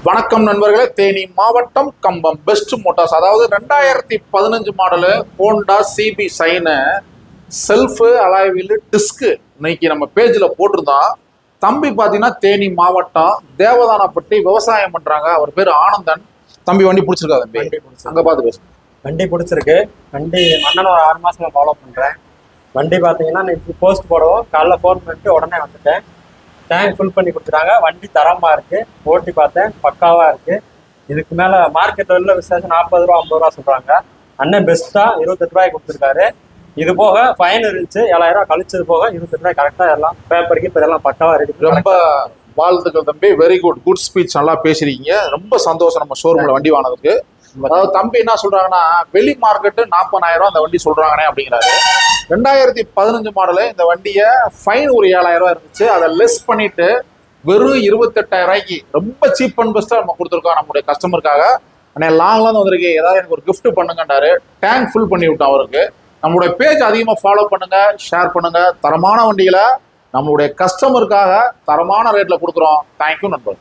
வணக்கம் நண்பர்களே, தேனி மாவட்டம் கம்பம் பெஸ்ட் மோட்டார்ஸ். அதாவது 2015 model Honda CB shine self alloy wheel disc இன்னைக்கு நம்ம பேஜில் போட்டிருந்தோம். தம்பி பார்த்தீங்கன்னா தேனி மாவட்டம் தேவதானப்பட்டி விவசாயம் பண்ணுறாங்க. அவர் பேர் ஆனந்தன். தம்பி வண்டி பிடிச்சிருக்கா? தம்பி அங்கே பார்த்து பேசு. வண்டி பிடிச்சிருக்கு. வண்டி அண்ணன் ஒரு 6 மாசமா ஃபாலோ பண்ணுறேன். வண்டி பார்த்தீங்கன்னா இன்னைக்கு போஸ்ட் போடுவோம், காலைல ஃபோன் பண்ணிட்டு உடனே வந்துட்டேன். டேங்க் ஃபுல் பண்ணி கொடுத்துட்டாங்க. வண்டி தரமாக இருக்குது. ஓட்டி பார்த்தேன், பக்காவாக இருக்குது. இதுக்கு மேலே மார்க்கெட் வெளில விசாரிச்சு 40 ரூபா 50 ரூபா சொல்கிறாங்க. அண்ணன் பெஸ்ட்டாக 28 ரூபாய்க்கு கொடுத்துருக்காரு. இது போக ஃபைன் இருந்துச்சு, 7000 ரூபா கழிச்சது போக 28 ரூபாய் கரெக்டாக எல்லாம் பேப்பருக்கு இப்போ எல்லாம் பக்காவாக ரெடி. ரொம்ப வாழ்த்துக்கள் தம்பி, வெரி குட் ஸ்பீச், நல்லா பேசுறீங்க. ரொம்ப சந்தோஷம் நம்ம ஷோரூமில் வண்டி வாங்கினதுக்கு. அதாவது தம்பி என்ன சொல்றாங்கன்னா, வெளி மார்க்கெட்டு 40,000 அந்த வண்டி சொல்றாங்கன்னே அப்படிங்கிறாரு. 2015 மாடலு இந்த வண்டியை ஃபைன் ஒரு 7,000 ரூபா இருந்துச்சு, அதை லெஸ் பண்ணிட்டு வெறும் 28,000 ரூபாய்க்கு ரொம்ப சீப் அண்ட் பெஸ்ட்டாக நம்ம கொடுத்துருக்கோம் நம்மளுடைய கஸ்டமருக்காக. ஆனால் லாங்லேருந்து வந்திருக்கு, ஏதாவது எனக்கு ஒரு கிஃப்ட் பண்ணுங்கன்றாரு. டேங்க் ஃபுல் பண்ணி விட்டோம் அவருக்கு. நம்மளுடைய பேஜ் அதிகமாக ஃபாலோ பண்ணுங்க, ஷேர் பண்ணுங்க. தரமான வண்டிகளை நம்மளுடைய கஸ்டமருக்காக தரமான ரேட்டில் கொடுக்குறோம். தேங்க்யூ நண்பர்.